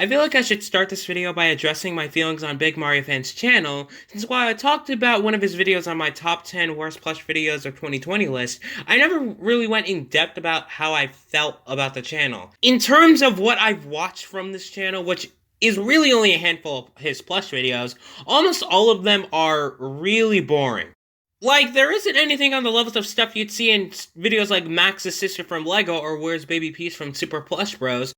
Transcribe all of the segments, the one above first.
I feel like I should start this video by addressing my feelings on Big Mario Fan's channel, since while I talked about one of his videos on my top 10 worst plush videos of 2020 list, I never really went in depth about how I felt about the channel. In terms of what I've watched from this channel, which is really only a handful of his plush videos, almost all of them are really boring. Like, there isn't anything on the levels of stuff you'd see in videos like Max's sister from LEGO or Where's Baby Peach from Super Plush Bros.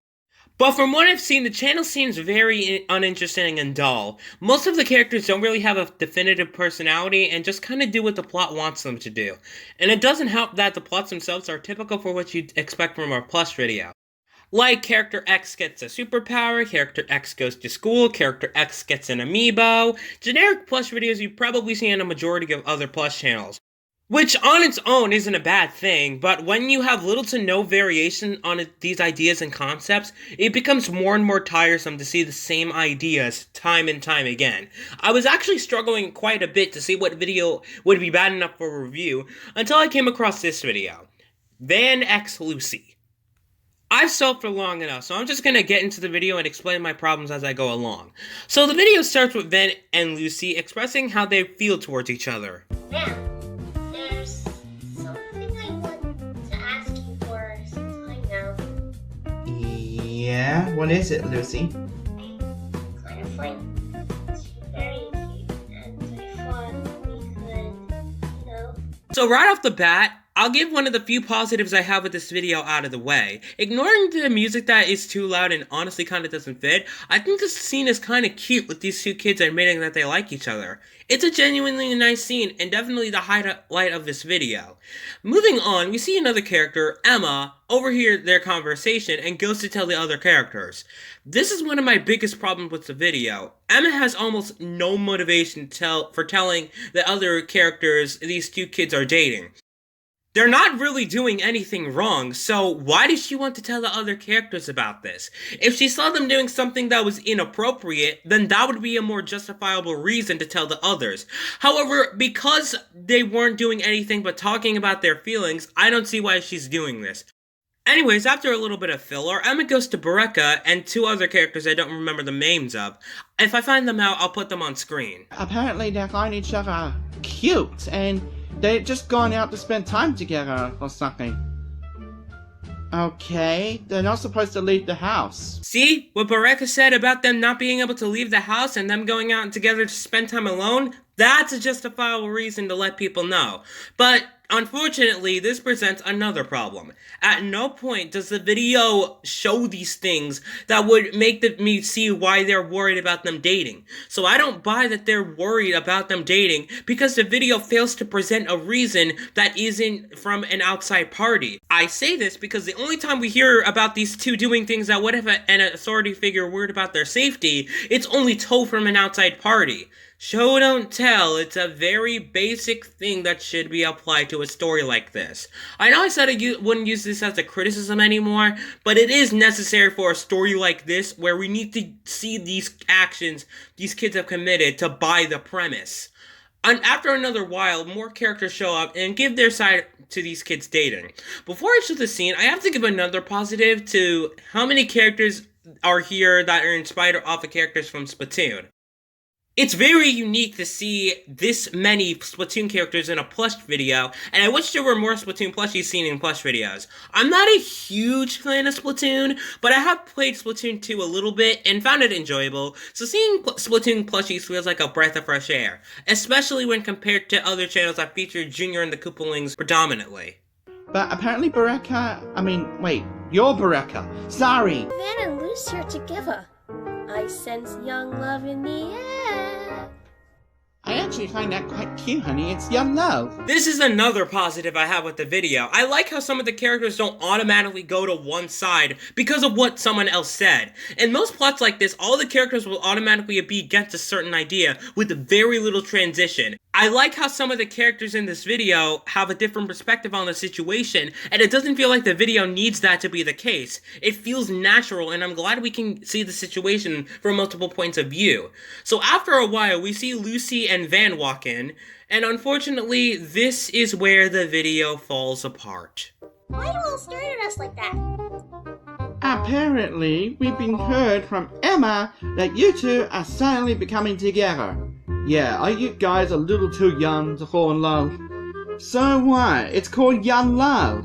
But from what I've seen, the channel seems very uninteresting and dull. Most of the characters don't really have a definitive personality and just kind of do what the plot wants them to do. And it doesn't help that the plots themselves are typical for what you'd expect from a plush video. Like, character X gets a superpower, character X goes to school, character X gets an amiibo. Generic plush videos you probably see in a majority of other plush channels. Which on its own isn't a bad thing, but when you have little to no variation on these ideas and concepts, it becomes more and more tiresome to see the same ideas time and time again. I was actually struggling quite a bit to see what video would be bad enough for review, until I came across this video. Van X Lucy. I've sold for long enough, so I'm just gonna get into the video and explain my problems as I go along. So the video starts with Van and Lucy expressing how they feel towards each other. Van. There's something I want to ask you for some time now. Yeah? What is it, Lucy? I kind of find it's very cute, and I thought we could, So right off the bat, I'll give one of the few positives I have with this video out of the way. Ignoring the music that is too loud and honestly kinda doesn't fit, I think this scene is kinda cute with these two kids admitting that they like each other. It's a genuinely nice scene and definitely the highlight of this video. Moving on, we see another character, Emma, overhear their conversation and goes to tell the other characters. This is one of my biggest problems with the video. Emma has almost no motivation for telling the other characters these two kids are dating. They're not really doing anything wrong, so why does she want to tell the other characters about this? If she saw them doing something that was inappropriate, then that would be a more justifiable reason to tell the others. However, because they weren't doing anything but talking about their feelings, I don't see why she's doing this. Anyways, after a little bit of filler, Emma goes to Bereka and two other characters I don't remember the names of. If I find them out, I'll put them on screen. Apparently they find each other cute, and they've just gone out to spend time together or something. Okay, they're not supposed to leave the house. See? What Bereka said about them not being able to leave the house and them going out together to spend time alone? That's a justifiable reason to let people know. But unfortunately, this presents another problem. At no point does the video show these things that would make me see why they're worried about them dating. So I don't buy that they're worried about them dating because the video fails to present a reason that isn't from an outside party. I say this because the only time we hear about these two doing things that would have an authority figure worried about their safety, it's only told from an outside party. Show don't tell, it's a very basic thing that should be applied to a story like this. I know I said I wouldn't use this as a criticism anymore, but it is necessary for a story like this where we need to see these actions these kids have committed to buy the premise. And after another while, more characters show up and give their side to these kids dating. Before I show the scene, I have to give another positive to how many characters are here that are inspired off of characters from Splatoon. It's very unique to see this many Splatoon characters in a plush video, and I wish there were more Splatoon plushies seen in plush videos. I'm not a huge fan of Splatoon, but I have played Splatoon 2 a little bit and found it enjoyable, so seeing Splatoon plushies feels like a breath of fresh air, especially when compared to other channels that feature Junior and the Koopalings predominantly. But apparently you're Bereka. Sorry! Van and Lucy are together. I sense young love in the air. I actually find that quite cute, honey. It's young love. This is another positive I have with the video. I like how some of the characters don't automatically go to one side because of what someone else said. In most plots like this, all the characters will automatically be against a certain idea with very little transition. I like how some of the characters in this video have a different perspective on the situation, and it doesn't feel like the video needs that to be the case. It feels natural, and I'm glad we can see the situation from multiple points of view. So after a while, we see Lucy and Van walk in, and unfortunately, this is where the video falls apart. Why do you all stare at us like that? Apparently, we've been heard from Emma that you two are suddenly becoming together. Yeah, are you guys a little too young to fall in love? So what? It's called young love.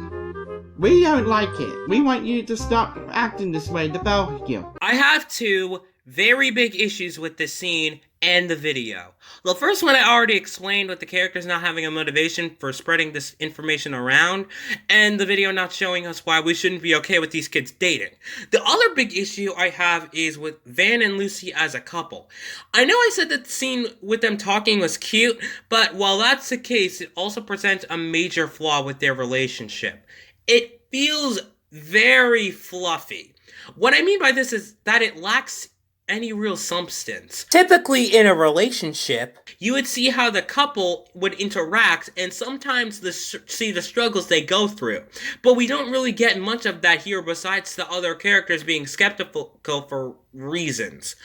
We don't like it. We want you to stop acting this way, the both of you. I have two very big issues with this scene and the video. The first one I already explained, with the characters not having a motivation for spreading this information around, and the video not showing us why we shouldn't be okay with these kids dating. The other big issue I have is with Van and Lucy as a couple. I know I said that the scene with them talking was cute, but while that's the case, it also presents a major flaw with their relationship. It feels very fluffy. What I mean by this is that it lacks any real substance. Typically in a relationship, you would see how the couple would interact and sometimes see the struggles they go through. But we don't really get much of that here besides the other characters being skeptical for reasons.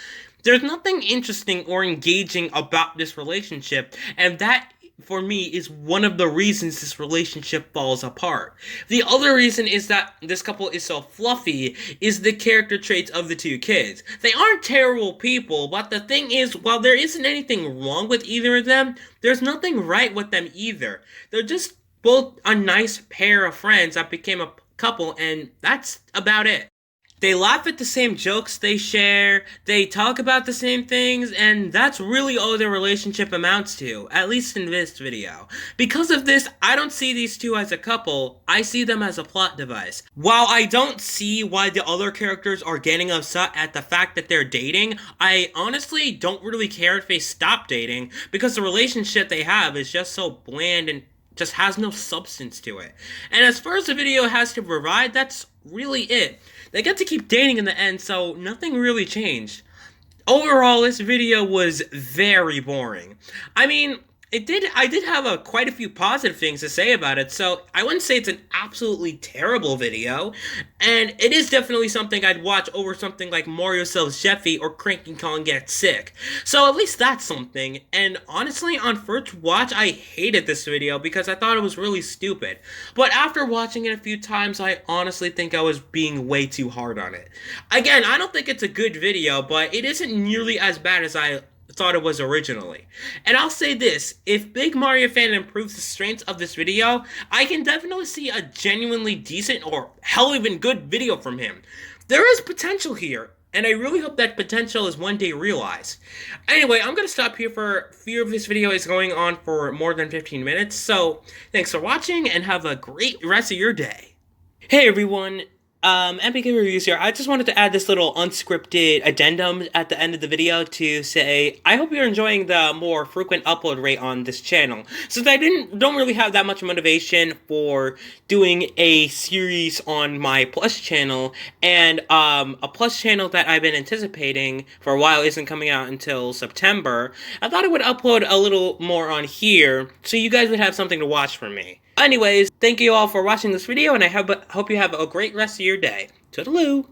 There's nothing interesting or engaging about this relationship, and that, for me, is one of the reasons this relationship falls apart. The other reason is that this couple is so fluffy is the character traits of the two kids. They aren't terrible people, but the thing is, while there isn't anything wrong with either of them, there's nothing right with them either. They're just both a nice pair of friends that became a couple, and that's about it. They laugh at the same jokes they share, they talk about the same things, and that's really all their relationship amounts to, at least in this video. Because of this, I don't see these two as a couple, I see them as a plot device. While I don't see why the other characters are getting upset at the fact that they're dating, I honestly don't really care if they stop dating, because the relationship they have is just so bland and just has no substance to it. And as far as the video has to provide, that's really it. They get to keep dating in the end, so nothing really changed. Overall, this video was very boring. I mean, I did have quite a few positive things to say about it, so I wouldn't say it's an absolutely terrible video, and it is definitely something I'd watch over something like Mario Sells Jeffy or Cranky Kong Gets Sick. So at least that's something, and honestly, on first watch, I hated this video because I thought it was really stupid. But after watching it a few times, I honestly think I was being way too hard on it. Again, I don't think it's a good video, but it isn't nearly as bad as I thought it was originally. And I'll say this, if Big Mario Fan improves the strengths of this video, I can definitely see a genuinely decent or hell even good video from him. There is potential here, and I really hope that potential is one day realized. Anyway, I'm going to stop here for fear of this video is going on for more than 15 minutes, so thanks for watching and have a great rest of your day. Hey everyone, MPK Reviews here. I just wanted to add this little unscripted addendum at the end of the video to say, I hope you're enjoying the more frequent upload rate on this channel. Since I don't really have that much motivation for doing a series on my Plus channel, and a Plus channel that I've been anticipating for a while isn't coming out until September, I thought I would upload a little more on here, so you guys would have something to watch from me. Anyways, thank you all for watching this video, and I hope you have a great rest of your day. Toodaloo!